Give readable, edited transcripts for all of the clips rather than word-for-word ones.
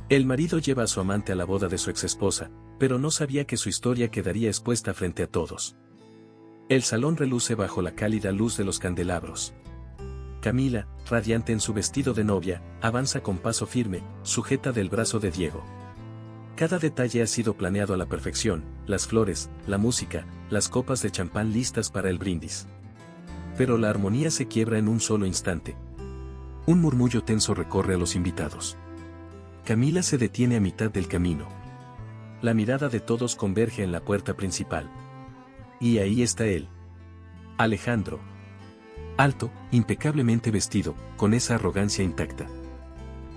El marido lleva a su amante a la boda de su exesposa, pero no sabía que su historia quedaría expuesta frente a todos. El salón reluce bajo la cálida luz de los candelabros. Camila, radiante en su vestido de novia, avanza con paso firme, sujeta del brazo de Diego. Cada detalle ha sido planeado a la perfección, las flores, la música, las copas de champán listas para el brindis. Pero la armonía se quiebra en un solo instante. Un murmullo tenso recorre a los invitados. Camila se detiene a mitad del camino. La mirada de todos converge en la puerta principal. Y ahí está él. Alejandro. Alto, impecablemente vestido, con esa arrogancia intacta.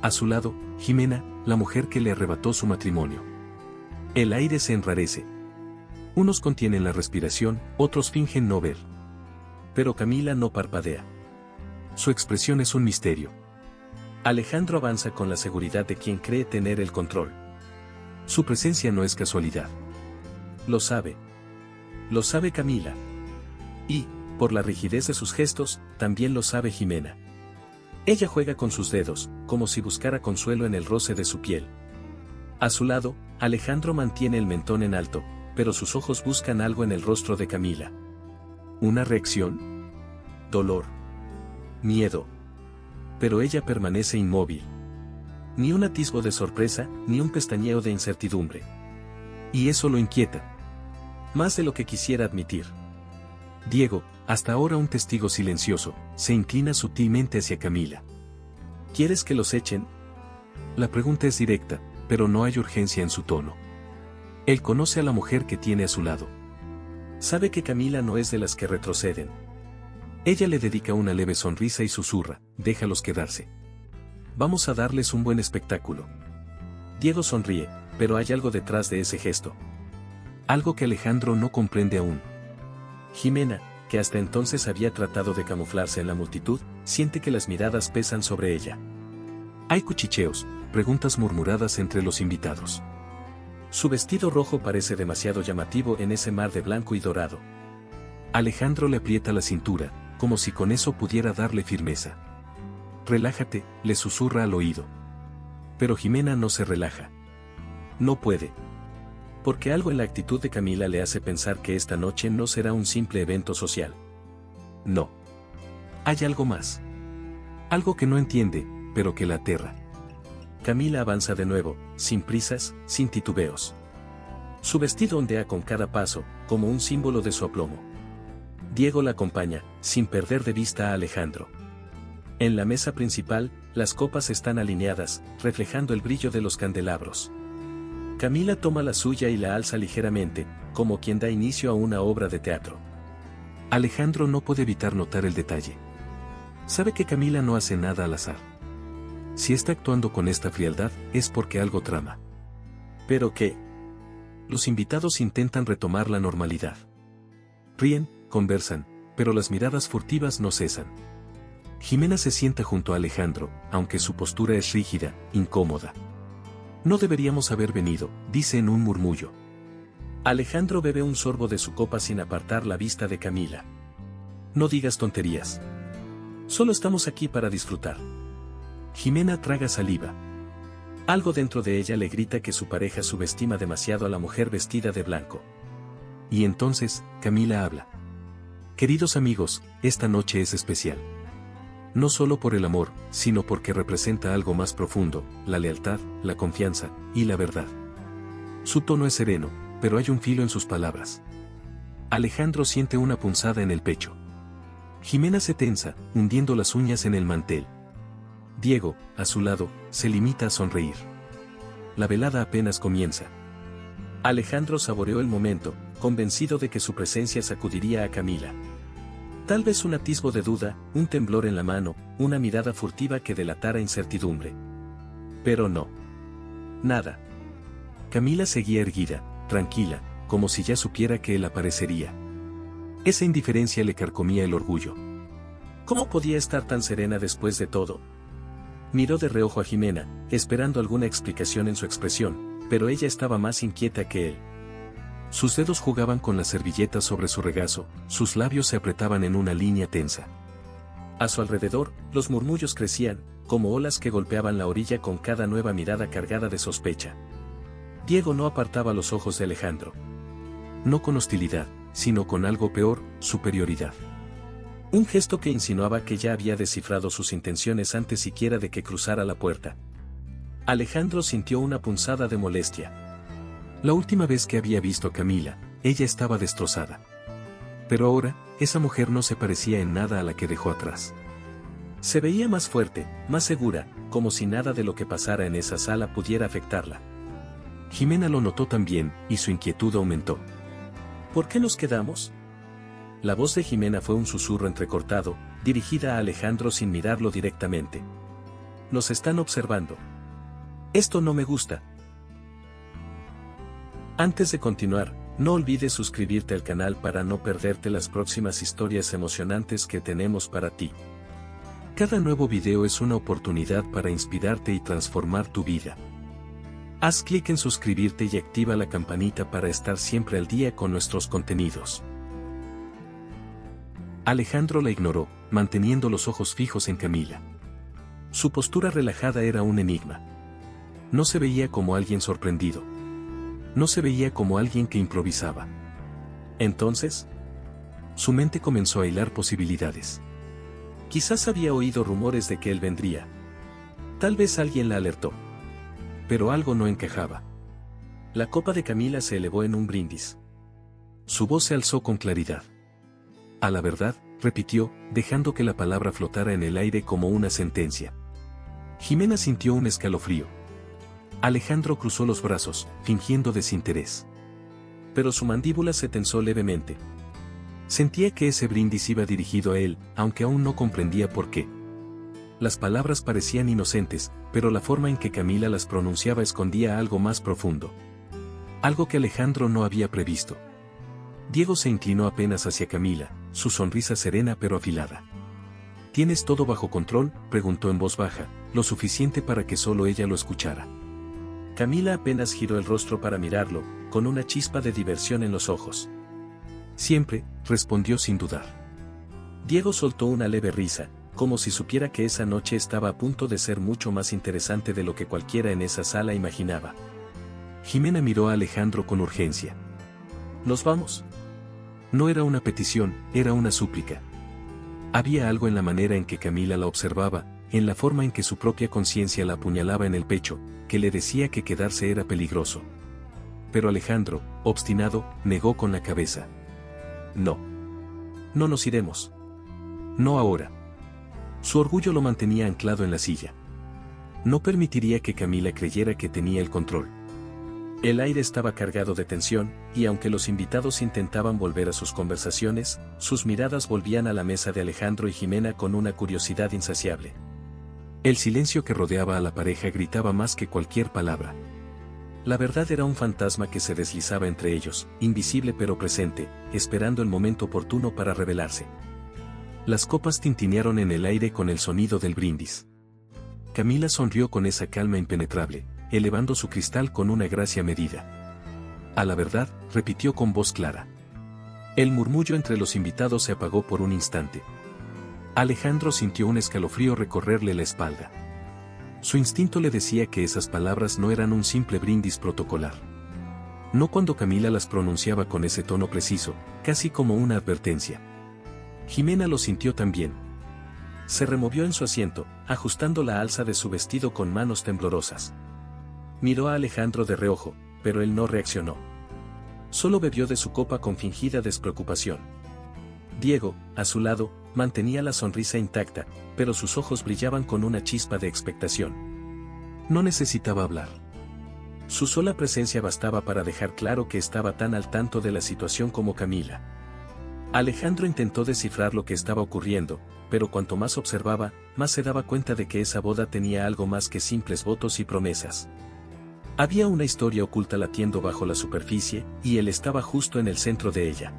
A su lado, Jimena, la mujer que le arrebató su matrimonio. El aire se enrarece. Unos contienen la respiración, otros fingen no ver. Pero Camila no parpadea. Su expresión es un misterio. Alejandro avanza con la seguridad de quien cree tener el control. Su presencia no es casualidad. Lo sabe. Lo sabe Camila. Y, por la rigidez de sus gestos, también lo sabe Jimena. Ella juega con sus dedos, como si buscara consuelo en el roce de su piel. A su lado, Alejandro mantiene el mentón en alto, pero sus ojos buscan algo en el rostro de Camila. ¿Una reacción? ¿Dolor? ¿Miedo? Pero ella permanece inmóvil. Ni un atisbo de sorpresa, ni un pestañeo de incertidumbre. Y eso lo inquieta. Más de lo que quisiera admitir. Diego, hasta ahora un testigo silencioso, se inclina sutilmente hacia Camila. ¿Quieres que los echen? La pregunta es directa, pero no hay urgencia en su tono. Él conoce a la mujer que tiene a su lado. Sabe que Camila no es de las que retroceden. Ella le dedica una leve sonrisa y susurra, déjalos quedarse. Vamos a darles un buen espectáculo. Diego sonríe, pero hay algo detrás de ese gesto. Algo que Alejandro no comprende aún. Jimena, que hasta entonces había tratado de camuflarse en la multitud, siente que las miradas pesan sobre ella. Hay cuchicheos, preguntas murmuradas entre los invitados. Su vestido rojo parece demasiado llamativo en ese mar de blanco y dorado. Alejandro le aprieta la cintura, como si con eso pudiera darle firmeza. Relájate, le susurra al oído. Pero Jimena no se relaja. No puede. Porque algo en la actitud de Camila le hace pensar que esta noche no será un simple evento social. No. Hay algo más. Algo que no entiende, pero que la aterra. Camila avanza de nuevo, sin prisas, sin titubeos. Su vestido ondea con cada paso, como un símbolo de su aplomo. Diego la acompaña, sin perder de vista a Alejandro. En la mesa principal, las copas están alineadas, reflejando el brillo de los candelabros. Camila toma la suya y la alza ligeramente, como quien da inicio a una obra de teatro. Alejandro no puede evitar notar el detalle. Sabe que Camila no hace nada al azar. Si está actuando con esta frialdad, es porque algo trama. ¿Pero qué? Los invitados intentan retomar la normalidad. Ríen, conversan, pero las miradas furtivas no cesan. Jimena se sienta junto a Alejandro, aunque su postura es rígida, incómoda. No deberíamos haber venido, dice en un murmullo. Alejandro bebe un sorbo de su copa sin apartar la vista de Camila. No digas tonterías. Solo estamos aquí para disfrutar. Jimena traga saliva. Algo dentro de ella le grita que su pareja subestima demasiado a la mujer vestida de blanco. Y entonces, Camila habla. Queridos amigos, esta noche es especial. No solo por el amor, sino porque representa algo más profundo, la lealtad, la confianza, y la verdad. Su tono es sereno, pero hay un filo en sus palabras. Alejandro siente una punzada en el pecho. Jimena se tensa, hundiendo las uñas en el mantel. Diego, a su lado, se limita a sonreír. La velada apenas comienza. Alejandro saboreó el momento, convencido de que su presencia sacudiría a Camila. Tal vez un atisbo de duda, un temblor en la mano, una mirada furtiva que delatara incertidumbre. Pero no. Nada. Camila seguía erguida, tranquila, como si ya supiera que él aparecería. Esa indiferencia le carcomía el orgullo. ¿Cómo podía estar tan serena después de todo? Miró de reojo a Jimena, esperando alguna explicación en su expresión, pero ella estaba más inquieta que él. Sus dedos jugaban con la servilleta sobre su regazo, sus labios se apretaban en una línea tensa. A su alrededor, los murmullos crecían, como olas que golpeaban la orilla con cada nueva mirada cargada de sospecha. Diego no apartaba los ojos de Alejandro. No con hostilidad, sino con algo peor, superioridad. Un gesto que insinuaba que ya había descifrado sus intenciones antes siquiera de que cruzara la puerta. Alejandro sintió una punzada de molestia. La última vez que había visto a Camila, ella estaba destrozada. Pero ahora, esa mujer no se parecía en nada a la que dejó atrás. Se veía más fuerte, más segura, como si nada de lo que pasara en esa sala pudiera afectarla. Jimena lo notó también, y su inquietud aumentó. ¿Por qué nos quedamos? La voz de Jimena fue un susurro entrecortado, dirigida a Alejandro sin mirarlo directamente. Nos están observando. Esto no me gusta. Antes de continuar, no olvides suscribirte al canal para no perderte las próximas historias emocionantes que tenemos para ti. Cada nuevo video es una oportunidad para inspirarte y transformar tu vida. Haz clic en suscribirte y activa la campanita para estar siempre al día con nuestros contenidos. Alejandro la ignoró, manteniendo los ojos fijos en Camila. Su postura relajada era un enigma. No se veía como alguien sorprendido. No se veía como alguien que improvisaba. Entonces, su mente comenzó a hilar posibilidades. Quizás había oído rumores de que él vendría. Tal vez alguien la alertó. Pero algo no encajaba. La copa de Camila se elevó en un brindis. Su voz se alzó con claridad. A la verdad, repitió, dejando que la palabra flotara en el aire como una sentencia. Jimena sintió un escalofrío. Alejandro cruzó los brazos, fingiendo desinterés. Pero su mandíbula se tensó levemente. Sentía que ese brindis iba dirigido a él, aunque aún no comprendía por qué. Las palabras parecían inocentes, pero la forma en que Camila las pronunciaba escondía algo más profundo. Algo que Alejandro no había previsto. Diego se inclinó apenas hacia Camila, su sonrisa serena pero afilada. ¿Tienes todo bajo control?, preguntó en voz baja, lo suficiente para que solo ella lo escuchara. Camila apenas giró el rostro para mirarlo, con una chispa de diversión en los ojos. Siempre, respondió sin dudar. Diego soltó una leve risa, como si supiera que esa noche estaba a punto de ser mucho más interesante de lo que cualquiera en esa sala imaginaba. Jimena miró a Alejandro con urgencia. ¿Nos vamos? No era una petición, era una súplica. Había algo en la manera en que Camila la observaba, en la forma en que su propia conciencia la apuñalaba en el pecho, que le decía que quedarse era peligroso. Pero Alejandro, obstinado, negó con la cabeza. No. No nos iremos. No ahora. Su orgullo lo mantenía anclado en la silla. No permitiría que Camila creyera que tenía el control. El aire estaba cargado de tensión, y aunque los invitados intentaban volver a sus conversaciones, sus miradas volvían a la mesa de Alejandro y Jimena con una curiosidad insaciable. El silencio que rodeaba a la pareja gritaba más que cualquier palabra. La verdad era un fantasma que se deslizaba entre ellos, invisible pero presente, esperando el momento oportuno para revelarse. Las copas tintinearon en el aire con el sonido del brindis. Camila sonrió con esa calma impenetrable, elevando su cristal con una gracia medida. A la verdad, repitió con voz clara. El murmullo entre los invitados se apagó por un instante. Alejandro sintió un escalofrío recorrerle la espalda. Su instinto le decía que esas palabras no eran un simple brindis protocolar. No cuando Camila las pronunciaba con ese tono preciso, casi como una advertencia. Jimena lo sintió también. Se removió en su asiento, ajustando la alza de su vestido con manos temblorosas. Miró a Alejandro de reojo, pero él no reaccionó. Solo bebió de su copa con fingida despreocupación. Diego, a su lado, mantenía la sonrisa intacta, pero sus ojos brillaban con una chispa de expectación. No necesitaba hablar. Su sola presencia bastaba para dejar claro que estaba tan al tanto de la situación como Camila. Alejandro intentó descifrar lo que estaba ocurriendo, pero cuanto más observaba, más se daba cuenta de que esa boda tenía algo más que simples votos y promesas. Había una historia oculta latiendo bajo la superficie, y él estaba justo en el centro de ella.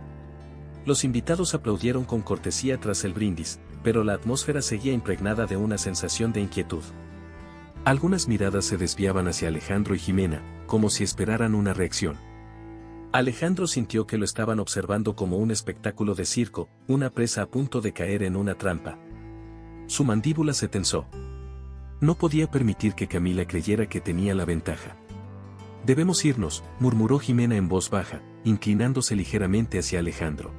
Los invitados aplaudieron con cortesía tras el brindis, pero la atmósfera seguía impregnada de una sensación de inquietud. Algunas miradas se desviaban hacia Alejandro y Jimena, como si esperaran una reacción. Alejandro sintió que lo estaban observando como un espectáculo de circo, una presa a punto de caer en una trampa. Su mandíbula se tensó. No podía permitir que Camila creyera que tenía la ventaja. Debemos irnos, murmuró Jimena en voz baja, inclinándose ligeramente hacia Alejandro.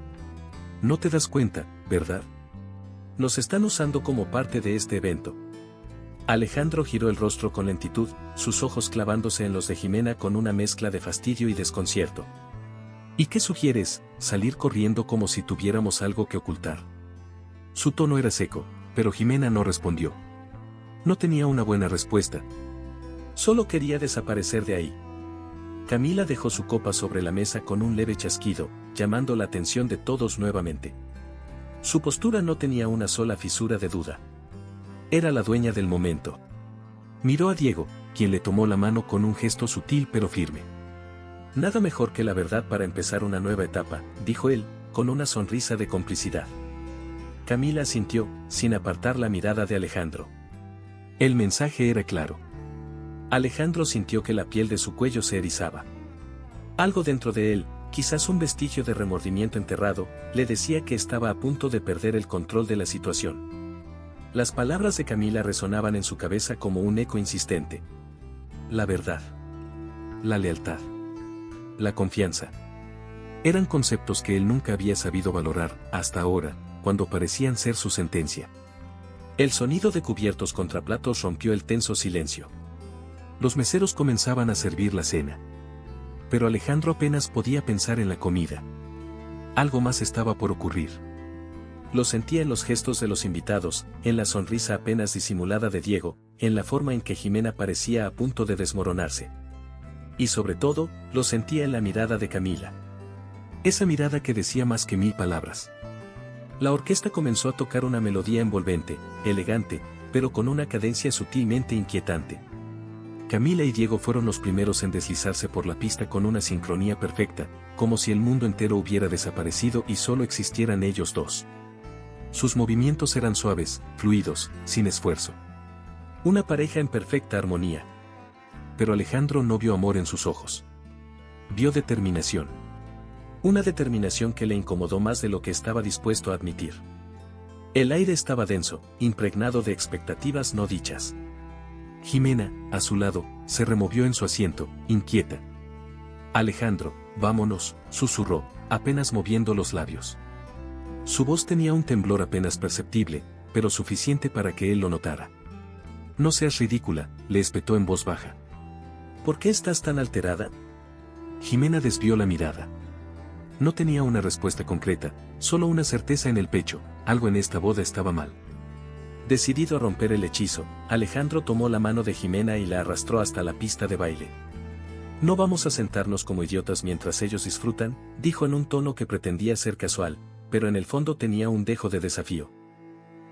No te das cuenta, ¿verdad? Nos están usando como parte de este evento. Alejandro giró el rostro con lentitud, sus ojos clavándose en los de Jimena con una mezcla de fastidio y desconcierto. ¿Y qué sugieres? ¿Salir corriendo como si tuviéramos algo que ocultar? Su tono era seco, pero Jimena no respondió. No tenía una buena respuesta. Solo quería desaparecer de ahí. Camila dejó su copa sobre la mesa con un leve chasquido, llamando la atención de todos nuevamente. Su postura no tenía una sola fisura de duda. Era la dueña del momento. Miró a Diego, quien le tomó la mano con un gesto sutil pero firme. Nada mejor que la verdad para empezar una nueva etapa, dijo él, con una sonrisa de complicidad. Camila asintió, sin apartar la mirada de Alejandro. El mensaje era claro. Alejandro sintió que la piel de su cuello se erizaba. Algo dentro de él, quizás un vestigio de remordimiento enterrado, le decía que estaba a punto de perder el control de la situación. Las palabras de Camila resonaban en su cabeza como un eco insistente. La verdad. La lealtad. La confianza. Eran conceptos que él nunca había sabido valorar, hasta ahora, cuando parecían ser su sentencia. El sonido de cubiertos contra platos rompió el tenso silencio. Los meseros comenzaban a servir la cena. Pero Alejandro apenas podía pensar en la comida. Algo más estaba por ocurrir. Lo sentía en los gestos de los invitados, en la sonrisa apenas disimulada de Diego, en la forma en que Jimena parecía a punto de desmoronarse. Y sobre todo, lo sentía en la mirada de Camila. Esa mirada que decía más que 1000 palabras. La orquesta comenzó a tocar una melodía envolvente, elegante, pero con una cadencia sutilmente inquietante. Camila y Diego fueron los primeros en deslizarse por la pista con una sincronía perfecta, como si el mundo entero hubiera desaparecido y solo existieran ellos dos. Sus movimientos eran suaves, fluidos, sin esfuerzo. Una pareja en perfecta armonía. Pero Alejandro no vio amor en sus ojos. Vio determinación. Una determinación que le incomodó más de lo que estaba dispuesto a admitir. El aire estaba denso, impregnado de expectativas no dichas. Jimena, a su lado, se removió en su asiento, inquieta. Alejandro, vámonos, susurró, apenas moviendo los labios. Su voz tenía un temblor apenas perceptible, pero suficiente para que él lo notara. No seas ridícula, le espetó en voz baja. ¿Por qué estás tan alterada? Jimena desvió la mirada. No tenía una respuesta concreta, solo una certeza en el pecho, algo en esta boda estaba mal. Decidido a romper el hechizo, Alejandro tomó la mano de Jimena y la arrastró hasta la pista de baile. No vamos a sentarnos como idiotas mientras ellos disfrutan, dijo en un tono que pretendía ser casual, pero en el fondo tenía un dejo de desafío.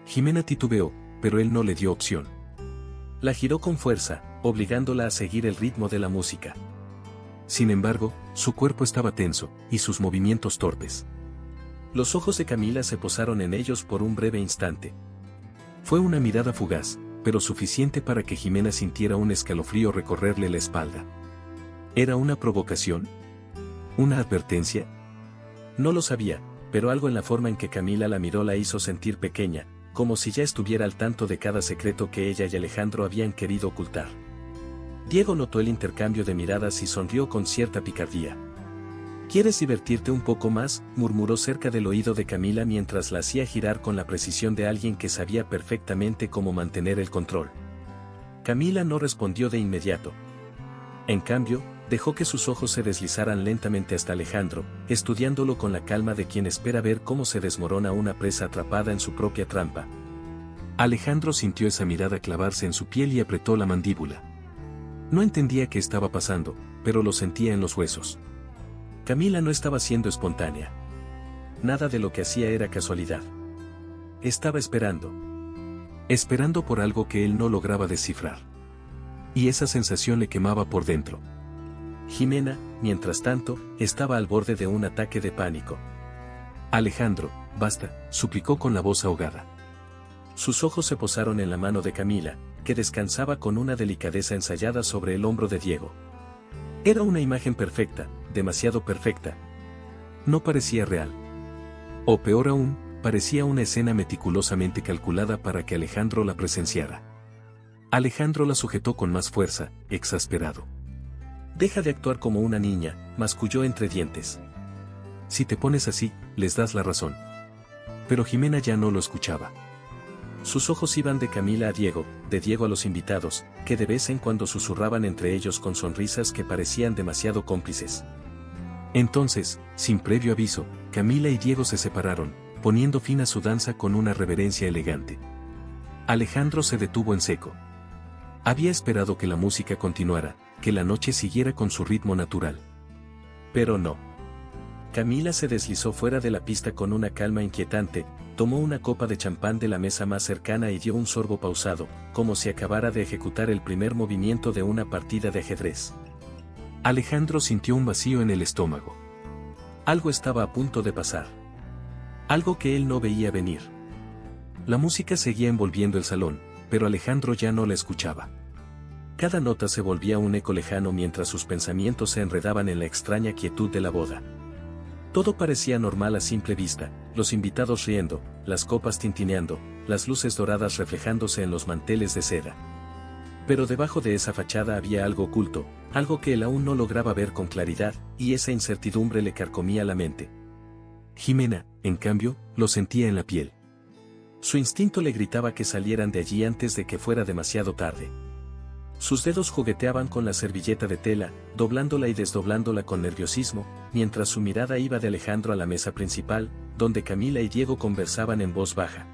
Jimena titubeó, pero él no le dio opción. La giró con fuerza, obligándola a seguir el ritmo de la música. Sin embargo, su cuerpo estaba tenso, y sus movimientos torpes. Los ojos de Camila se posaron en ellos por un breve instante. Fue una mirada fugaz, pero suficiente para que Jimena sintiera un escalofrío recorrerle la espalda. ¿Era una provocación? ¿Una advertencia? No lo sabía, pero algo en la forma en que Camila la miró la hizo sentir pequeña, como si ya estuviera al tanto de cada secreto que ella y Alejandro habían querido ocultar. Diego notó el intercambio de miradas y sonrió con cierta picardía. ¿Quieres divertirte un poco más?, murmuró cerca del oído de Camila mientras la hacía girar con la precisión de alguien que sabía perfectamente cómo mantener el control. Camila no respondió de inmediato. En cambio, dejó que sus ojos se deslizaran lentamente hasta Alejandro, estudiándolo con la calma de quien espera ver cómo se desmorona una presa atrapada en su propia trampa. Alejandro sintió esa mirada clavarse en su piel y apretó la mandíbula. No entendía qué estaba pasando, pero lo sentía en los huesos. Camila no estaba siendo espontánea. Nada de lo que hacía era casualidad. Estaba esperando. Esperando por algo que él no lograba descifrar. Y esa sensación le quemaba por dentro. Jimena, mientras tanto, estaba al borde de un ataque de pánico. Alejandro, basta, suplicó con la voz ahogada. Sus ojos se posaron en la mano de Camila, que descansaba con una delicadeza ensayada sobre el hombro de Diego. Era una imagen perfecta, demasiado perfecta. No parecía real. O peor aún, parecía una escena meticulosamente calculada para que Alejandro la presenciara. Alejandro la sujetó con más fuerza, exasperado. Deja de actuar como una niña, masculló entre dientes. Si te pones así, les das la razón. Pero Jimena ya no lo escuchaba. Sus ojos iban de Camila a Diego, de Diego a los invitados, que de vez en cuando susurraban entre ellos con sonrisas que parecían demasiado cómplices. Entonces, sin previo aviso, Camila y Diego se separaron, poniendo fin a su danza con una reverencia elegante. Alejandro se detuvo en seco. Había esperado que la música continuara, que la noche siguiera con su ritmo natural. Pero no. Camila se deslizó fuera de la pista con una calma inquietante, tomó una copa de champán de la mesa más cercana y dio un sorbo pausado, como si acabara de ejecutar el primer movimiento de una partida de ajedrez. Alejandro sintió un vacío en el estómago. Algo estaba a punto de pasar. Algo que él no veía venir. La música seguía envolviendo el salón, pero Alejandro ya no la escuchaba. Cada nota se volvía un eco lejano mientras sus pensamientos se enredaban en la extraña quietud de la boda. Todo parecía normal a simple vista, los invitados riendo, las copas tintineando, las luces doradas reflejándose en los manteles de seda. Pero debajo de esa fachada había algo oculto, algo que él aún no lograba ver con claridad, y esa incertidumbre le carcomía la mente. Jimena, en cambio, lo sentía en la piel. Su instinto le gritaba que salieran de allí antes de que fuera demasiado tarde. Sus dedos jugueteaban con la servilleta de tela, doblándola y desdoblándola con nerviosismo, mientras su mirada iba de Alejandro a la mesa principal, donde Camila y Diego conversaban en voz baja.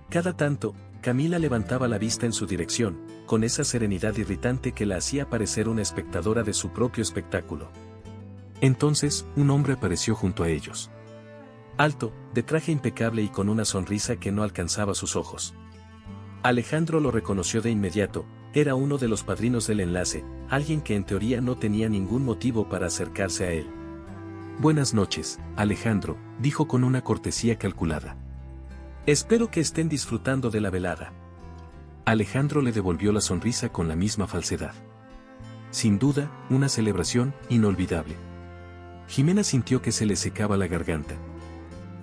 Cada tanto, Camila levantaba la vista en su dirección, con esa serenidad irritante que la hacía parecer una espectadora de su propio espectáculo. Entonces, un hombre apareció junto a ellos. Alto, de traje impecable y con una sonrisa que no alcanzaba sus ojos. Alejandro lo reconoció de inmediato. Era uno de los padrinos del enlace, alguien que en teoría no tenía ningún motivo para acercarse a él. Buenas noches, Alejandro, dijo con una cortesía calculada. Espero que estén disfrutando de la velada. Alejandro le devolvió la sonrisa con la misma falsedad. Sin duda, una celebración inolvidable. Jimena sintió que se le secaba la garganta.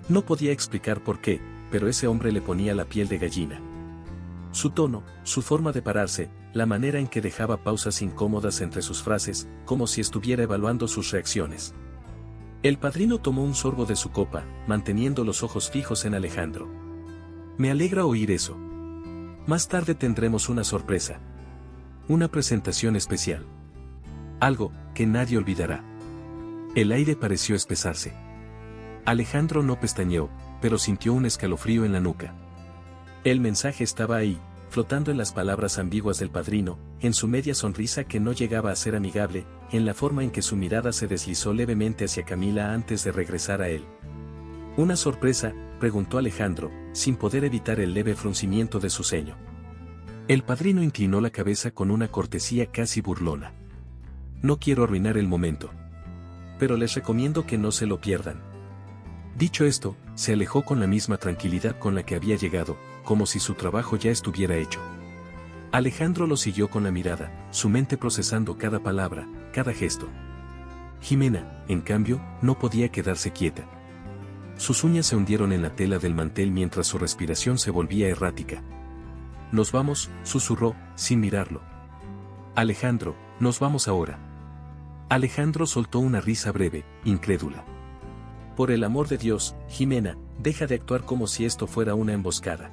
No podía explicar por qué, pero ese hombre le ponía la piel de gallina. Su tono, su forma de pararse, la manera en que dejaba pausas incómodas entre sus frases, como si estuviera evaluando sus reacciones. El padrino tomó un sorbo de su copa, manteniendo los ojos fijos en Alejandro. Me alegra oír eso. Más tarde tendremos una sorpresa. Una presentación especial. Algo que nadie olvidará. El aire pareció espesarse. Alejandro no pestañeó, pero sintió un escalofrío en la nuca. El mensaje estaba ahí, flotando en las palabras ambiguas del padrino, en su media sonrisa que no llegaba a ser amigable, en la forma en que su mirada se deslizó levemente hacia Camila antes de regresar a él. ¿Una sorpresa?, preguntó Alejandro, sin poder evitar el leve fruncimiento de su ceño. El padrino inclinó la cabeza con una cortesía casi burlona. No quiero arruinar el momento. Pero les recomiendo que no se lo pierdan. Dicho esto, se alejó con la misma tranquilidad con la que había llegado, como si su trabajo ya estuviera hecho. Alejandro lo siguió con la mirada, su mente procesando cada palabra, cada gesto. Jimena, en cambio, no podía quedarse quieta. Sus uñas se hundieron en la tela del mantel mientras su respiración se volvía errática. Nos vamos, susurró, sin mirarlo. Alejandro, nos vamos ahora. Alejandro soltó una risa breve, incrédula. Por el amor de Dios, Jimena, deja de actuar como si esto fuera una emboscada.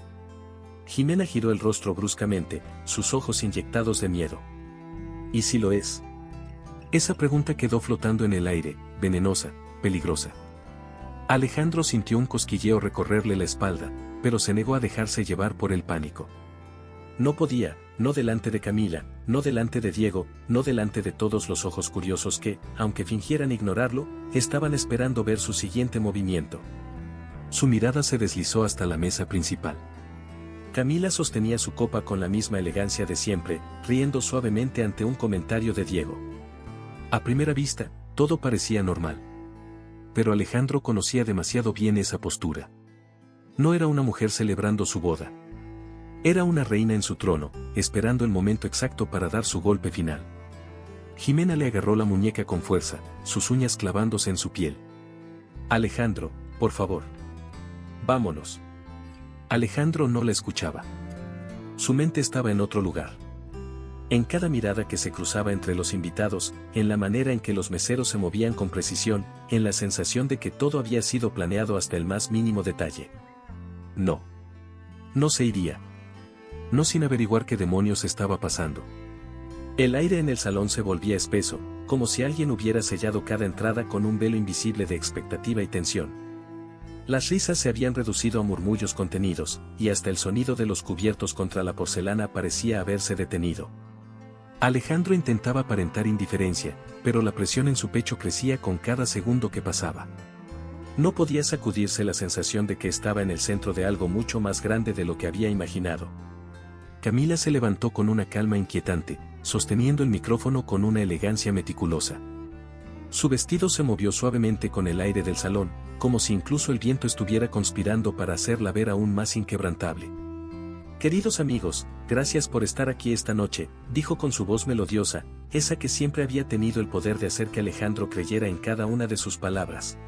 Jimena giró el rostro bruscamente, sus ojos inyectados de miedo. ¿Y si lo es? Esa pregunta quedó flotando en el aire, venenosa, peligrosa. Alejandro sintió un cosquilleo recorrerle la espalda, pero se negó a dejarse llevar por el pánico. No podía, no delante de Camila, no delante de Diego, no delante de todos los ojos curiosos que, aunque fingieran ignorarlo, estaban esperando ver su siguiente movimiento. Su mirada se deslizó hasta la mesa principal. Camila sostenía su copa con la misma elegancia de siempre, riendo suavemente ante un comentario de Diego. A primera vista, todo parecía normal. Pero Alejandro conocía demasiado bien esa postura. No era una mujer celebrando su boda. Era una reina en su trono, esperando el momento exacto para dar su golpe final. Jimena le agarró la muñeca con fuerza, sus uñas clavándose en su piel. Alejandro, por favor. Vámonos. Alejandro no la escuchaba. Su mente estaba en otro lugar. En cada mirada que se cruzaba entre los invitados, en la manera en que los meseros se movían con precisión, en la sensación de que todo había sido planeado hasta el más mínimo detalle. No. No se iría. No sin averiguar qué demonios estaba pasando. El aire en el salón se volvía espeso, como si alguien hubiera sellado cada entrada con un velo invisible de expectativa y tensión. Las risas se habían reducido a murmullos contenidos, y hasta el sonido de los cubiertos contra la porcelana parecía haberse detenido. Alejandro intentaba aparentar indiferencia, pero la presión en su pecho crecía con cada segundo que pasaba. No podía sacudirse la sensación de que estaba en el centro de algo mucho más grande de lo que había imaginado. Camila se levantó con una calma inquietante, sosteniendo el micrófono con una elegancia meticulosa. Su vestido se movió suavemente con el aire del salón, como si incluso el viento estuviera conspirando para hacerla ver aún más inquebrantable. «Queridos amigos, gracias por estar aquí esta noche», dijo con su voz melodiosa, esa que siempre había tenido el poder de hacer que Alejandro creyera en cada una de sus palabras.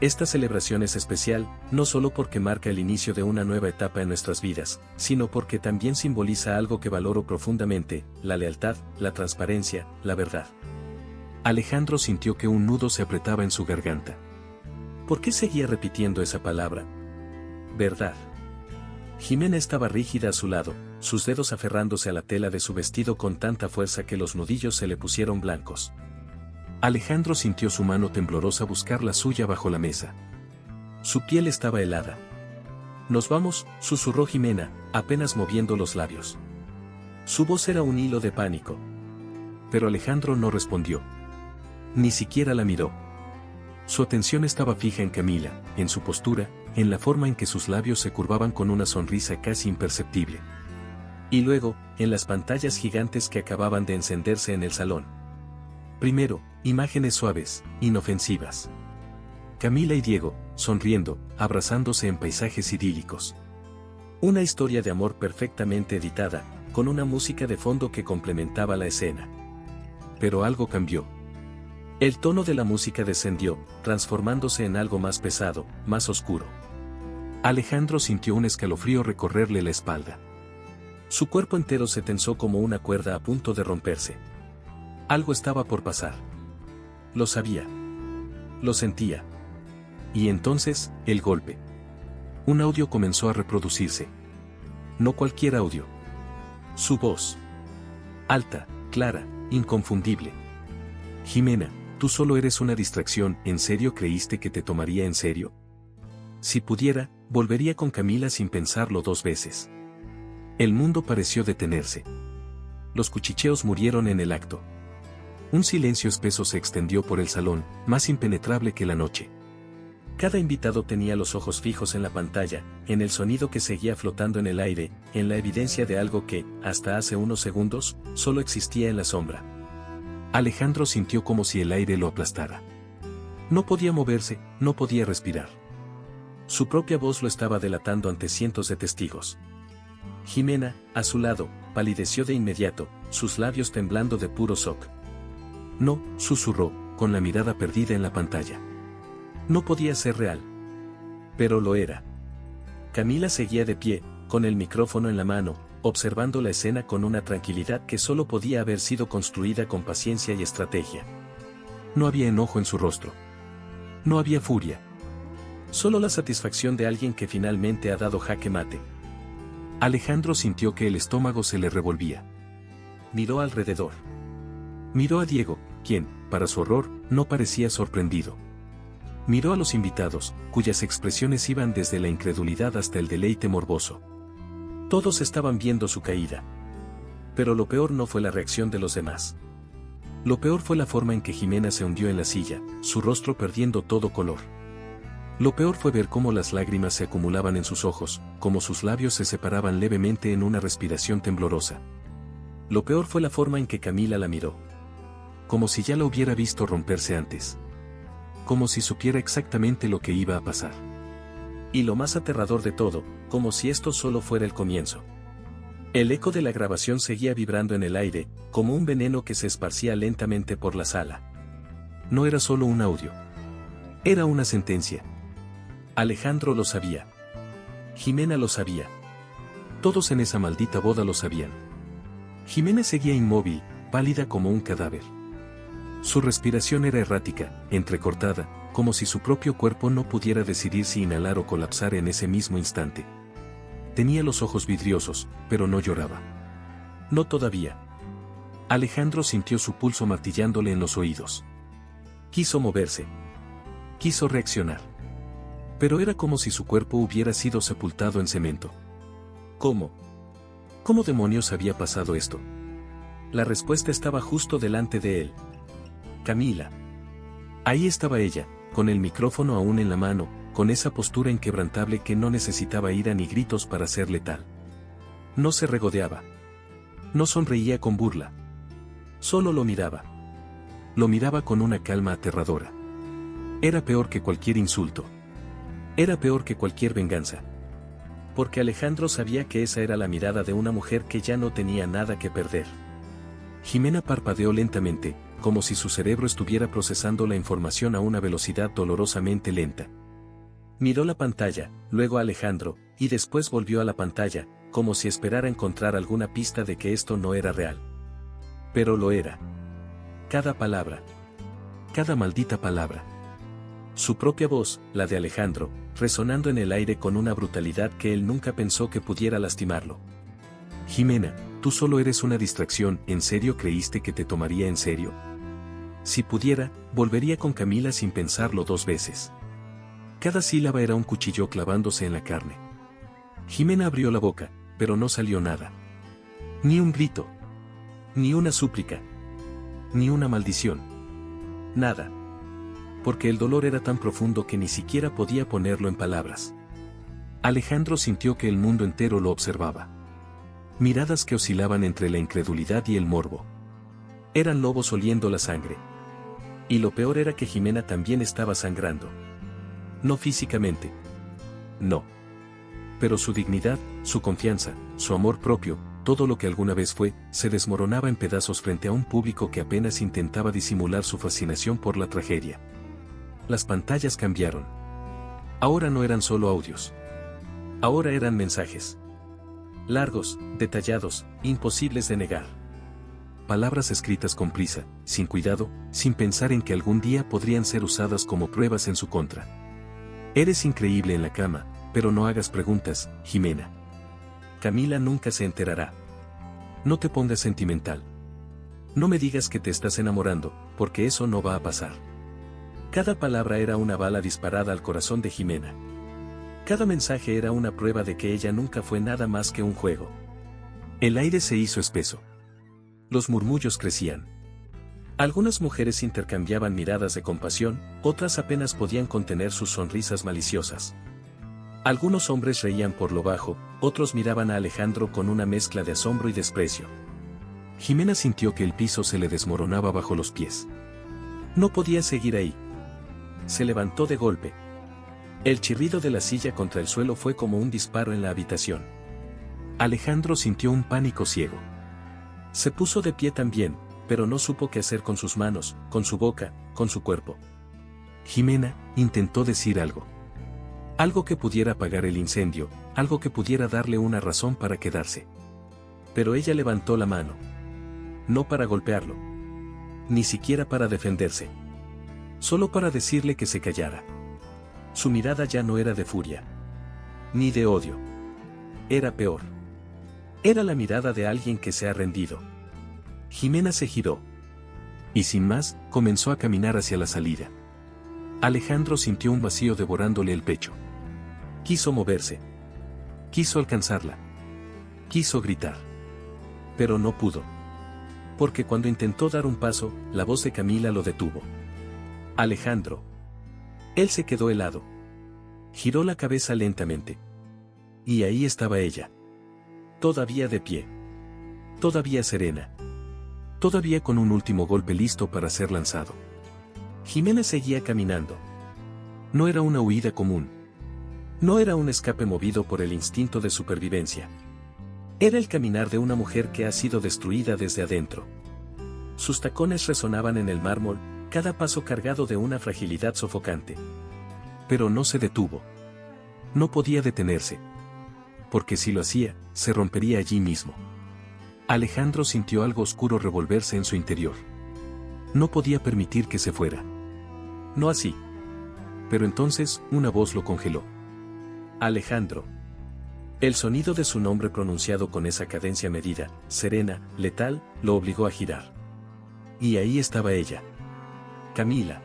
Esta celebración es especial, no solo porque marca el inicio de una nueva etapa en nuestras vidas, sino porque también simboliza algo que valoro profundamente, la lealtad, la transparencia, la verdad. Alejandro sintió que un nudo se apretaba en su garganta. ¿Por qué seguía repitiendo esa palabra? Verdad. Jimena estaba rígida a su lado, sus dedos aferrándose a la tela de su vestido con tanta fuerza que los nudillos se le pusieron blancos. Alejandro sintió su mano temblorosa buscar la suya bajo la mesa. Su piel estaba helada. «Nos vamos», susurró Jimena, apenas moviendo los labios. Su voz era un hilo de pánico. Pero Alejandro no respondió. Ni siquiera la miró. Su atención estaba fija en Camila, en su postura, en la forma en que sus labios se curvaban con una sonrisa casi imperceptible. Y luego, en las pantallas gigantes que acababan de encenderse en el salón. Primero, imágenes suaves, inofensivas. Camila y Diego, sonriendo, abrazándose en paisajes idílicos. Una historia de amor perfectamente editada, con una música de fondo que complementaba la escena. Pero algo cambió. El tono de la música descendió, transformándose en algo más pesado, más oscuro. Alejandro sintió un escalofrío recorrerle la espalda. Su cuerpo entero se tensó como una cuerda a punto de romperse. Algo estaba por pasar. Lo sabía. Lo sentía. Y entonces, el golpe. Un audio comenzó a reproducirse. No cualquier audio. Su voz. Alta, clara, inconfundible. Jimena, tú solo eres una distracción, ¿en serio creíste que te tomaría en serio? Si pudiera, volvería con Camila sin pensarlo dos veces. El mundo pareció detenerse. Los cuchicheos murieron en el acto. Un silencio espeso se extendió por el salón, más impenetrable que la noche. Cada invitado tenía los ojos fijos en la pantalla, en el sonido que seguía flotando en el aire, en la evidencia de algo que, hasta hace unos segundos, solo existía en la sombra. Alejandro sintió como si el aire lo aplastara. No podía moverse, no podía respirar. Su propia voz lo estaba delatando ante cientos de testigos. Jimena, a su lado, palideció de inmediato, sus labios temblando de puro shock. No, susurró, con la mirada perdida en la pantalla. No podía ser real. Pero lo era. Camila seguía de pie, con el micrófono en la mano, observando la escena con una tranquilidad que solo podía haber sido construida con paciencia y estrategia. No había enojo en su rostro. No había furia. Solo la satisfacción de alguien que finalmente ha dado jaque mate. Alejandro sintió que el estómago se le revolvía. Miró alrededor. Miró a Diego, quien, para su horror, no parecía sorprendido. Miró a los invitados, cuyas expresiones iban desde la incredulidad hasta el deleite morboso. Todos estaban viendo su caída. Pero lo peor no fue la reacción de los demás. Lo peor fue la forma en que Jimena se hundió en la silla, su rostro perdiendo todo color. Lo peor fue ver cómo las lágrimas se acumulaban en sus ojos, cómo sus labios se separaban levemente en una respiración temblorosa. Lo peor fue la forma en que Camila la miró. Como si ya la hubiera visto romperse antes. Como si supiera exactamente lo que iba a pasar. Y lo más aterrador de todo, como si esto solo fuera el comienzo. El eco de la grabación seguía vibrando en el aire, como un veneno que se esparcía lentamente por la sala. No era solo un audio. Era una sentencia. Alejandro lo sabía. Jimena lo sabía. Todos en esa maldita boda lo sabían. Jimena seguía inmóvil, pálida como un cadáver. Su respiración era errática, entrecortada, como si su propio cuerpo no pudiera decidir si inhalar o colapsar en ese mismo instante. Tenía los ojos vidriosos, pero no lloraba. No todavía. Alejandro sintió su pulso martillándole en los oídos. Quiso moverse. Quiso reaccionar. Pero era como si su cuerpo hubiera sido sepultado en cemento. ¿Cómo? ¿Cómo demonios había pasado esto? La respuesta estaba justo delante de él. Camila. Ahí estaba ella, con el micrófono aún en la mano, con esa postura inquebrantable que no necesitaba ira ni gritos para ser letal. No se regodeaba. No sonreía con burla. Solo lo miraba. Lo miraba con una calma aterradora. Era peor que cualquier insulto. Era peor que cualquier venganza. Porque Alejandro sabía que esa era la mirada de una mujer que ya no tenía nada que perder. Jimena parpadeó lentamente, como si su cerebro estuviera procesando la información a una velocidad dolorosamente lenta. Miró la pantalla, luego a Alejandro, y después volvió a la pantalla, como si esperara encontrar alguna pista de que esto no era real. Pero lo era. Cada palabra. Cada maldita palabra. Su propia voz, la de Alejandro, resonando en el aire con una brutalidad que él nunca pensó que pudiera lastimarlo. Jimena, tú solo eres una distracción, ¿en serio creíste que te tomaría en serio? Si pudiera, volvería con Camila sin pensarlo 2 veces. Cada sílaba era un cuchillo clavándose en la carne. Jimena abrió la boca, pero no salió nada. Ni un grito. Ni una súplica. Ni una maldición. Nada. Porque el dolor era tan profundo que ni siquiera podía ponerlo en palabras. Alejandro sintió que el mundo entero lo observaba. Miradas que oscilaban entre la incredulidad y el morbo. Eran lobos oliendo la sangre. Y lo peor era que Jimena también estaba sangrando. No físicamente. No. Pero su dignidad, su confianza, su amor propio, todo lo que alguna vez fue, se desmoronaba en pedazos frente a un público que apenas intentaba disimular su fascinación por la tragedia. Las pantallas cambiaron. Ahora no eran solo audios. Ahora eran mensajes. Largos, detallados, imposibles de negar. Palabras escritas con prisa, sin cuidado, sin pensar en que algún día podrían ser usadas como pruebas en su contra. Eres increíble en la cama, pero no hagas preguntas, Jimena. Camila nunca se enterará. No te pongas sentimental. No me digas que te estás enamorando, porque eso no va a pasar. Cada palabra era una bala disparada al corazón de Jimena. Cada mensaje era una prueba de que ella nunca fue nada más que un juego. El aire se hizo espeso. Los murmullos crecían. Algunas mujeres intercambiaban miradas de compasión, otras apenas podían contener sus sonrisas maliciosas. Algunos hombres reían por lo bajo, otros miraban a Alejandro con una mezcla de asombro y desprecio. Jimena sintió que el piso se le desmoronaba bajo los pies. No podía seguir ahí. Se levantó de golpe. El chirrido de la silla contra el suelo fue como un disparo en la habitación. Alejandro sintió un pánico ciego. Se puso de pie también, pero no supo qué hacer con sus manos, con su boca, con su cuerpo. Jimena intentó decir algo. Algo que pudiera apagar el incendio, algo que pudiera darle una razón para quedarse. Pero ella levantó la mano. No para golpearlo. Ni siquiera para defenderse. Solo para decirle que se callara. Su mirada ya no era de furia. Ni de odio. Era peor. Era la mirada de alguien que se ha rendido. Jimena se giró. Y sin más, comenzó a caminar hacia la salida. Alejandro sintió un vacío devorándole el pecho. Quiso moverse. Quiso alcanzarla. Quiso gritar. Pero no pudo. Porque cuando intentó dar un paso, la voz de Camila lo detuvo. Alejandro. Él se quedó helado. Giró la cabeza lentamente. Y ahí estaba ella. Todavía de pie. Todavía serena. Todavía con un último golpe listo para ser lanzado. Jimena seguía caminando. No era una huida común. No era un escape movido por el instinto de supervivencia. Era el caminar de una mujer que ha sido destruida desde adentro. Sus tacones resonaban en el mármol, cada paso cargado de una fragilidad sofocante. Pero no se detuvo. No podía detenerse. porque si lo hacía, se rompería allí mismo. Alejandro sintió algo oscuro revolverse en su interior. No podía permitir que se fuera. No así. Pero entonces, una voz lo congeló. Alejandro. El sonido de su nombre pronunciado con esa cadencia medida, serena, letal, lo obligó a girar. Y ahí estaba ella. Camila.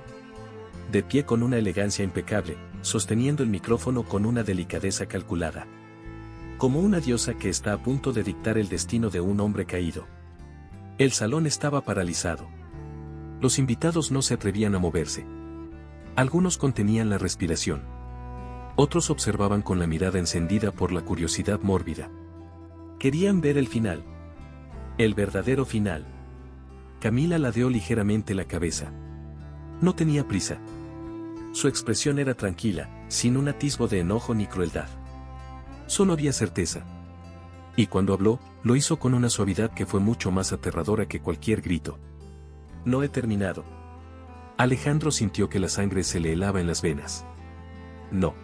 De pie con una elegancia impecable, sosteniendo el micrófono con una delicadeza calculada. Como una diosa que está a punto de dictar el destino de un hombre caído. El salón estaba paralizado. Los invitados no se atrevían a moverse. Algunos contenían la respiración. Otros observaban con la mirada encendida por la curiosidad mórbida. Querían ver el final. El verdadero final. Camila ladeó ligeramente la cabeza. No tenía prisa. Su expresión era tranquila, sin un atisbo de enojo ni crueldad. Solo había certeza. Y cuando habló, lo hizo con una suavidad que fue mucho más aterradora que cualquier grito. No he terminado. Alejandro sintió que la sangre se le helaba en las venas. No.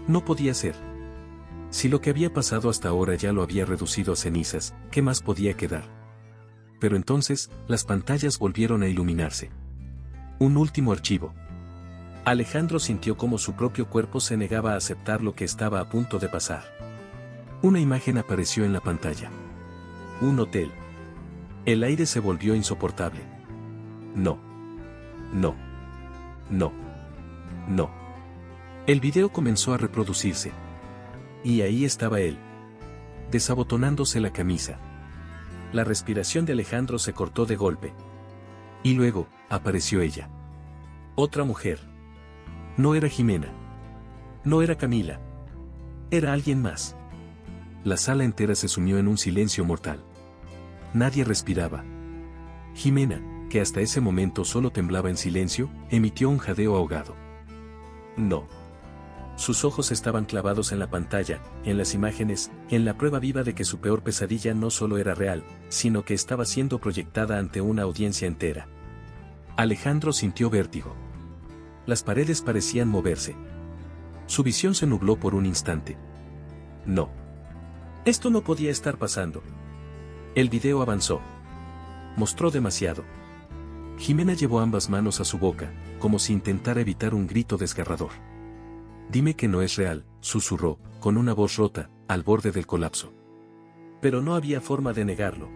No podía ser. Si lo que había pasado hasta ahora ya lo había reducido a cenizas, ¿qué más podía quedar? Pero entonces, las pantallas volvieron a iluminarse. Un último archivo. Alejandro sintió como su propio cuerpo se negaba a aceptar lo que estaba a punto de pasar. Una imagen apareció en la pantalla. Un hotel. El aire se volvió insoportable. No. No. No. No. El video comenzó a reproducirse. Y ahí estaba él. Desabotonándose la camisa. La respiración de Alejandro se cortó de golpe. Y luego, apareció ella. Otra mujer. No era Jimena. No era Camila. Era alguien más. La sala entera se sumió en un silencio mortal. Nadie respiraba. Jimena, que hasta ese momento solo temblaba en silencio, emitió un jadeo ahogado. No. Sus ojos estaban clavados en la pantalla, en las imágenes, en la prueba viva de que su peor pesadilla no solo era real, sino que estaba siendo proyectada ante una audiencia entera. Alejandro sintió vértigo. Las paredes parecían moverse. Su visión se nubló por un instante. No. Esto no podía estar pasando. El video avanzó. Mostró demasiado. Jimena llevó ambas manos a su boca, como si intentara evitar un grito desgarrador. Dime que no es real, susurró, con una voz rota, al borde del colapso. Pero no había forma de negarlo.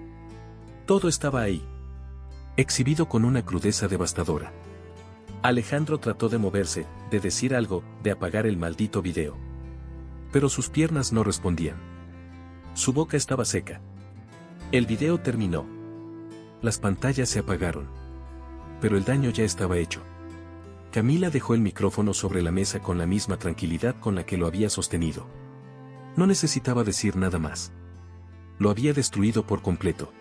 Todo estaba ahí. Exhibido con una crudeza devastadora. Alejandro trató de moverse, de decir algo, de apagar el maldito video. Pero sus piernas no respondían. Su boca estaba seca. El video terminó. Las pantallas se apagaron. Pero el daño ya estaba hecho. Camila dejó el micrófono sobre la mesa con la misma tranquilidad con la que lo había sostenido. No necesitaba decir nada más. Lo había destruido por completo.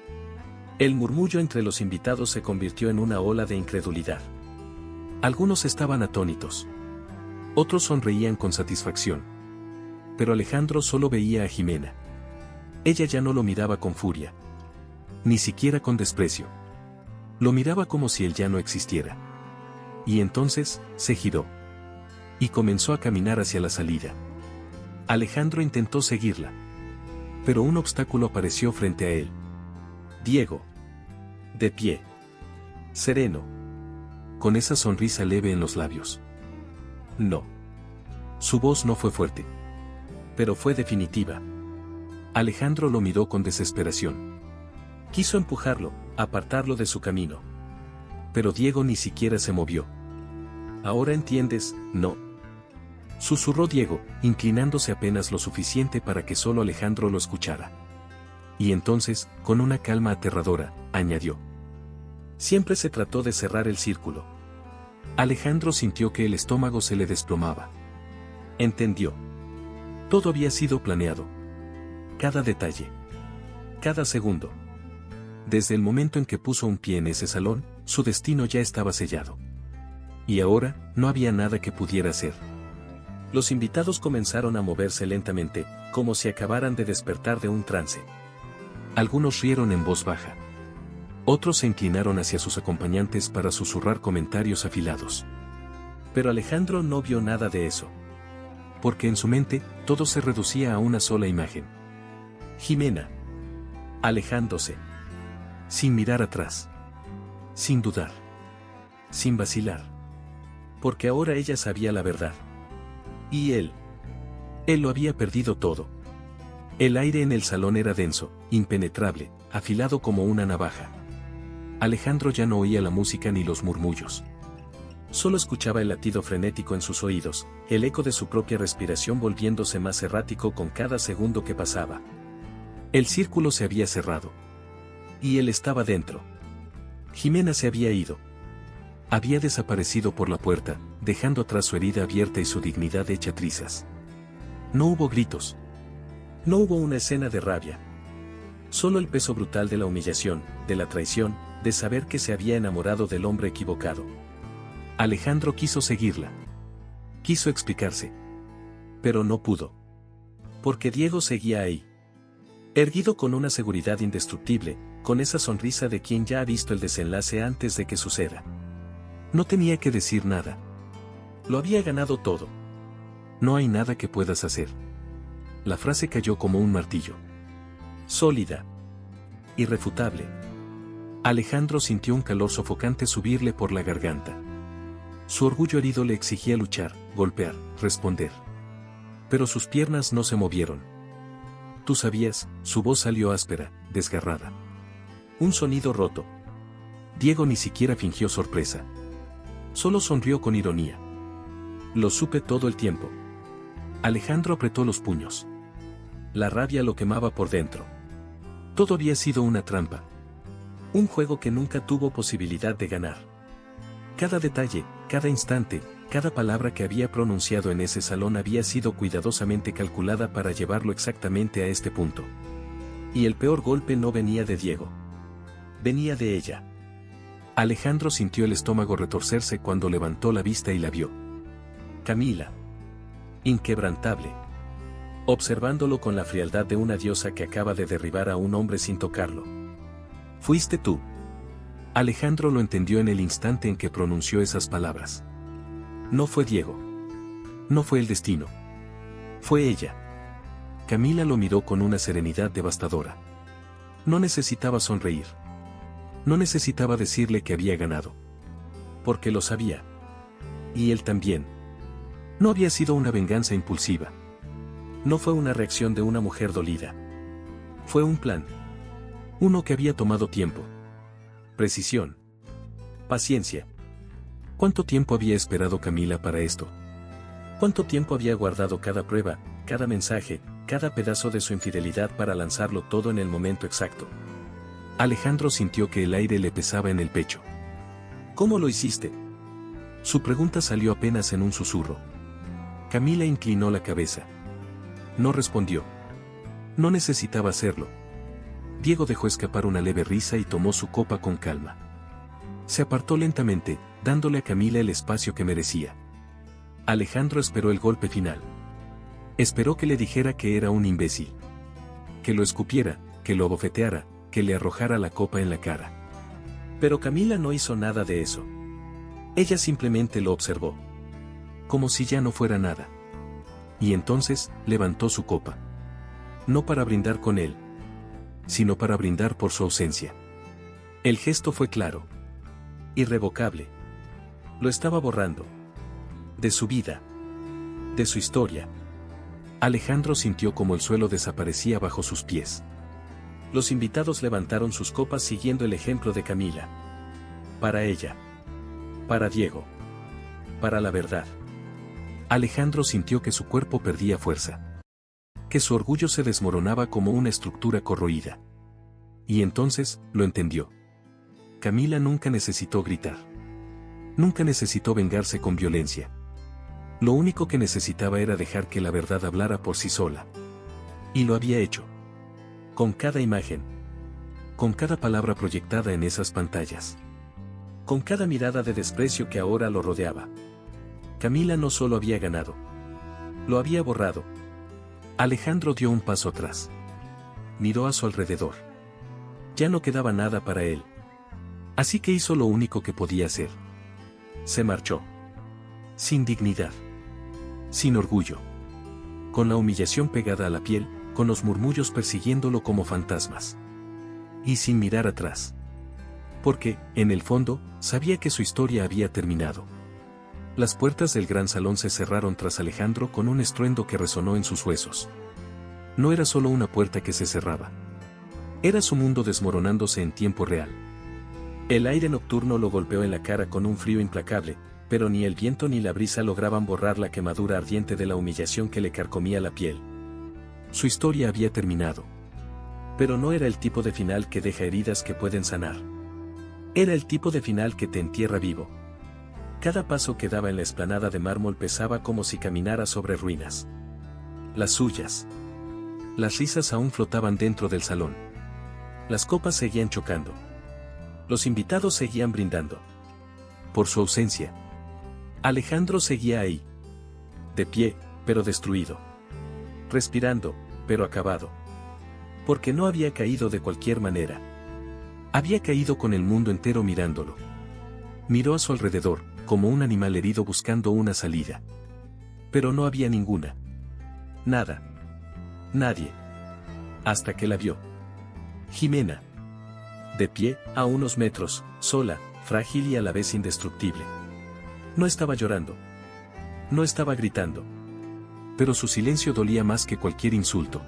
El murmullo entre los invitados se convirtió en una ola de incredulidad. Algunos estaban atónitos. Otros sonreían con satisfacción. Pero Alejandro solo veía a Jimena. Ella ya no lo miraba con furia. Ni siquiera con desprecio. Lo miraba como si él ya no existiera. Y entonces, se giró. Y comenzó a caminar hacia la salida. Alejandro intentó seguirla. Pero un obstáculo apareció frente a él. Diego. De pie. Sereno. Con esa sonrisa leve en los labios. No. Su voz no fue fuerte. Pero fue definitiva. Alejandro lo miró con desesperación. Quiso empujarlo, apartarlo de su camino. Pero Diego ni siquiera se movió. ¿Ahora entiendes? No. Susurró Diego, inclinándose apenas lo suficiente para que solo Alejandro lo escuchara. Y entonces, con una calma aterradora, añadió. Siempre se trató de cerrar el círculo. Alejandro sintió que el estómago se le desplomaba. Entendió. Todo había sido planeado. Cada detalle. Cada segundo. Desde el momento en que puso un pie en ese salón, su destino ya estaba sellado. Y ahora, no había nada que pudiera hacer. Los invitados comenzaron a moverse lentamente, como si acabaran de despertar de un trance. Algunos rieron en voz baja. Otros se inclinaron hacia sus acompañantes para susurrar comentarios afilados. Pero Alejandro no vio nada de eso. porque en su mente, todo se reducía a una sola imagen. Jimena. Alejándose. Sin mirar atrás. Sin dudar. Sin vacilar. Porque ahora ella sabía la verdad. Y él. Él lo había perdido todo. El aire en el salón era denso, impenetrable, afilado como una navaja. Alejandro ya no oía la música ni los murmullos. Solo escuchaba el latido frenético en sus oídos, el eco de su propia respiración volviéndose más errático con cada segundo que pasaba. El círculo se había cerrado. Y él estaba dentro. Jimena se había ido. Había desaparecido por la puerta, dejando atrás su herida abierta y su dignidad hecha trizas. No hubo gritos. No hubo una escena de rabia. Solo el peso brutal de la humillación, de la traición, de saber que se había enamorado del hombre equivocado. Alejandro quiso seguirla. Quiso explicarse. Pero no pudo. Porque Diego seguía ahí. Erguido con una seguridad indestructible, con esa sonrisa de quien ya ha visto el desenlace antes de que suceda. No tenía que decir nada. Lo había ganado todo. No hay nada que puedas hacer. La frase cayó como un martillo. Sólida. Irrefutable. Alejandro sintió un calor sofocante subirle por la garganta. Su orgullo herido le exigía luchar, golpear, responder. Pero sus piernas no se movieron. Tú sabías, su voz salió áspera, desgarrada. Un sonido roto. Diego ni siquiera fingió sorpresa. Solo sonrió con ironía. Lo supe todo el tiempo. Alejandro apretó los puños. La rabia lo quemaba por dentro. Todo había sido una trampa. Un juego que nunca tuvo posibilidad de ganar. Cada detalle, cada instante, cada palabra que había pronunciado en ese salón había sido cuidadosamente calculada para llevarlo exactamente a este punto. Y el peor golpe no venía de Diego. Venía de ella. Alejandro sintió el estómago retorcerse cuando levantó la vista y la vio. Camila. Inquebrantable. Observándolo con la frialdad de una diosa que acaba de derribar a un hombre sin tocarlo. Fuiste tú. Alejandro lo entendió en el instante en que pronunció esas palabras. No fue Diego. No fue el destino. Fue ella. Camila lo miró con una serenidad devastadora. No necesitaba sonreír. No necesitaba decirle que había ganado. Porque lo sabía. Y él también. No había sido una venganza impulsiva. No fue una reacción de una mujer dolida. Fue un plan. Uno que había tomado tiempo. Precisión. Paciencia. ¿Cuánto tiempo había esperado Camila para esto? ¿Cuánto tiempo había guardado cada prueba, cada mensaje, cada pedazo de su infidelidad para lanzarlo todo en el momento exacto? Alejandro sintió que el aire le pesaba en el pecho. ¿Cómo lo hiciste? Su pregunta salió apenas en un susurro. Camila inclinó la cabeza. No respondió. No necesitaba hacerlo. Diego dejó escapar una leve risa y tomó su copa con calma. Se apartó lentamente, dándole a Camila el espacio que merecía. Alejandro esperó el golpe final. Esperó que le dijera que era un imbécil. Que lo escupiera, que lo abofeteara, que le arrojara la copa en la cara. Pero Camila no hizo nada de eso. Ella simplemente lo observó. Como si ya no fuera nada. Y entonces, levantó su copa. No para brindar con él, sino para brindar por su ausencia. El gesto fue claro. Irrevocable. Lo estaba borrando. De su vida. De su historia. Alejandro sintió como el suelo desaparecía bajo sus pies. Los invitados levantaron sus copas siguiendo el ejemplo de Camila. Para ella. Para Diego. Para la verdad. Alejandro sintió que su cuerpo perdía fuerza. Que su orgullo se desmoronaba como una estructura corroída. Y entonces, lo entendió. Camila nunca necesitó gritar. Nunca necesitó vengarse con violencia. Lo único que necesitaba era dejar que la verdad hablara por sí sola. Y lo había hecho. Con cada imagen. Con cada palabra proyectada en esas pantallas. Con cada mirada de desprecio que ahora lo rodeaba. Camila no solo había ganado. Lo había borrado. Alejandro dio un paso atrás. Miró a su alrededor. Ya no quedaba nada para él. Así que hizo lo único que podía hacer. Se marchó. Sin dignidad. Sin orgullo. con la humillación pegada a la piel, con los murmullos persiguiéndolo como fantasmas. Y sin mirar atrás. Porque, en el fondo, sabía que su historia había terminado. Las puertas del gran salón se cerraron tras Alejandro con un estruendo que resonó en sus huesos. No era solo una puerta que se cerraba. Era su mundo desmoronándose en tiempo real. El aire nocturno lo golpeó en la cara con un frío implacable, pero ni el viento ni la brisa lograban borrar la quemadura ardiente de la humillación que le carcomía la piel. Su historia había terminado. Pero no era el tipo de final que deja heridas que pueden sanar. Era el tipo de final que te entierra vivo. Cada paso que daba en la explanada de mármol pesaba como si caminara sobre ruinas. Las suyas. Las risas aún flotaban dentro del salón. Las copas seguían chocando. Los invitados seguían brindando. Por su ausencia. Alejandro seguía ahí. De pie, pero destruido. Respirando, pero acabado. Porque no había caído de cualquier manera. Había caído con el mundo entero mirándolo. Miró a su alrededor, como un animal herido buscando una salida. Pero no había ninguna. Nada. Nadie. Hasta que la vio. Jimena. De pie, a unos metros, sola, frágil y a la vez indestructible. No estaba llorando. No estaba gritando. Pero su silencio dolía más que cualquier insulto.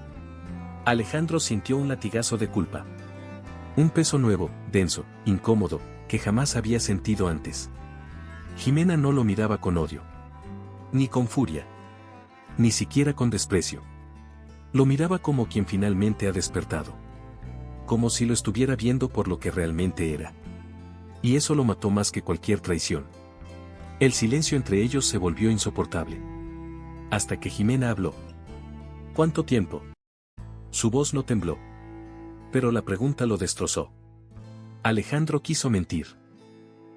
Alejandro sintió un latigazo de culpa. Un peso nuevo, denso, incómodo, que jamás había sentido antes. Jimena no lo miraba con odio. Ni con furia. Ni siquiera con desprecio. Lo miraba como quien finalmente ha despertado. Como si lo estuviera viendo por lo que realmente era. Y eso lo mató más que cualquier traición. El silencio entre ellos se volvió insoportable. Hasta que Jimena habló. ¿Cuánto tiempo? Su voz no tembló. Pero la pregunta lo destrozó. Alejandro quiso mentir.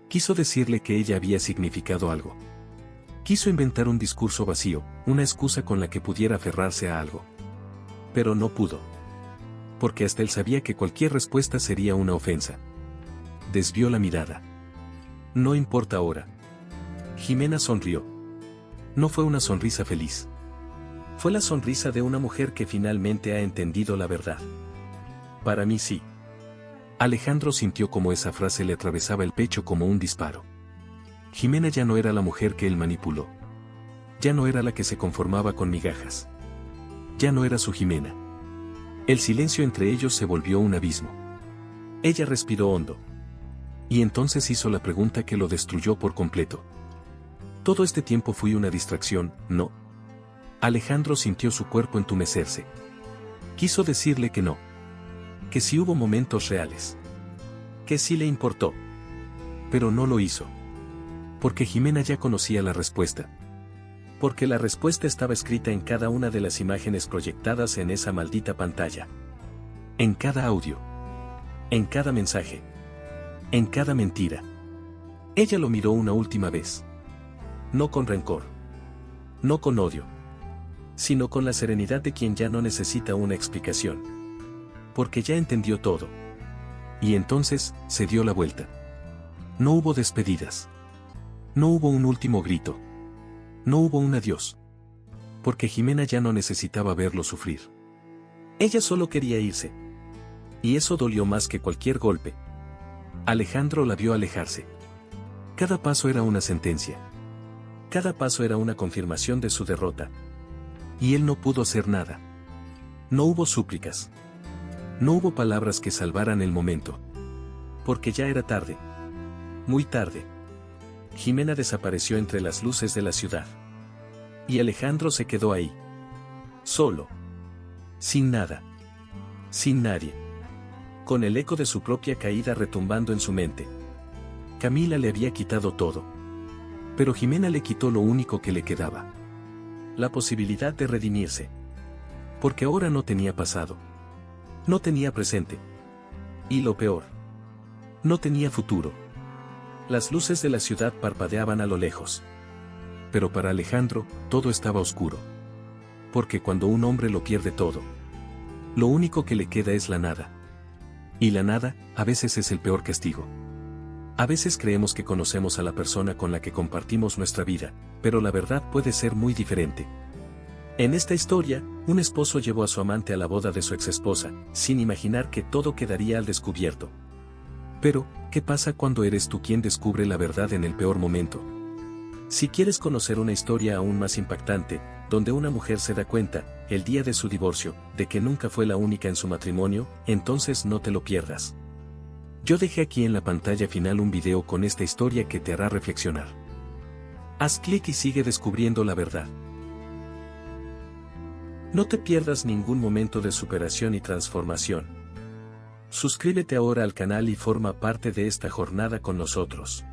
Quiso decirle que ella había significado algo. Quiso inventar un discurso vacío, una excusa con la que pudiera aferrarse a algo. Pero no pudo. Porque hasta él sabía que cualquier respuesta sería una ofensa. Desvió la mirada. No importa ahora. Jimena sonrió. No fue una sonrisa feliz. Fue la sonrisa de una mujer que finalmente ha entendido la verdad. Para mí sí. Alejandro sintió como esa frase le atravesaba el pecho como un disparo. Jimena ya no era la mujer que él manipuló. Ya no era la que se conformaba con migajas. Ya no era su Jimena. El silencio entre ellos se volvió un abismo. Ella respiró hondo. Y entonces hizo la pregunta que lo destruyó por completo. Todo este tiempo fui una distracción, ¿no? Alejandro sintió su cuerpo entumecerse. Quiso decirle que no. Que sí hubo momentos reales. Que sí le importó. Pero no lo hizo. Porque Jimena ya conocía la respuesta. Porque la respuesta estaba escrita en cada una de las imágenes proyectadas en esa maldita pantalla. En cada audio. En cada mensaje. En cada mentira. Ella lo miró una última vez. No con rencor. No con odio. Sino con la serenidad de quien ya no necesita una explicación. Porque ya entendió todo. Y entonces, se dio la vuelta. No hubo despedidas. No hubo un último grito. No hubo un adiós. Porque Jimena ya no necesitaba verlo sufrir. Ella solo quería irse. Y eso dolió más que cualquier golpe. Alejandro la vio alejarse. Cada paso era una sentencia. Cada paso era una confirmación de su derrota. Y él no pudo hacer nada. No hubo súplicas. No hubo palabras que salvaran el momento. Porque ya era tarde. Muy tarde. Jimena desapareció entre las luces de la ciudad. Y Alejandro se quedó ahí. Solo. Sin nada. Sin nadie. Con el eco de su propia caída retumbando en su mente. Camila le había quitado todo. Pero Jimena le quitó lo único que le quedaba. La posibilidad de redimirse. Porque ahora no tenía pasado. No tenía presente. Y lo peor. No tenía futuro. Las luces de la ciudad parpadeaban a lo lejos. Pero para Alejandro, todo estaba oscuro. Porque cuando un hombre lo pierde todo, lo único que le queda es la nada. Y la nada, a veces es el peor castigo. A veces creemos que conocemos a la persona con la que compartimos nuestra vida, pero la verdad puede ser muy diferente. En esta historia, un esposo llevó a su amante a la boda de su exesposa, sin imaginar que todo quedaría al descubierto. Pero, ¿qué pasa cuando eres tú quien descubre la verdad en el peor momento? Si quieres conocer una historia aún más impactante, donde una mujer se da cuenta, el día de su divorcio, de que nunca fue la única en su matrimonio, entonces no te lo pierdas. Yo dejé aquí en la pantalla final un video con esta historia que te hará reflexionar. Haz clic y sigue descubriendo la verdad. No te pierdas ningún momento de superación y transformación. Suscríbete ahora al canal y forma parte de esta jornada con nosotros.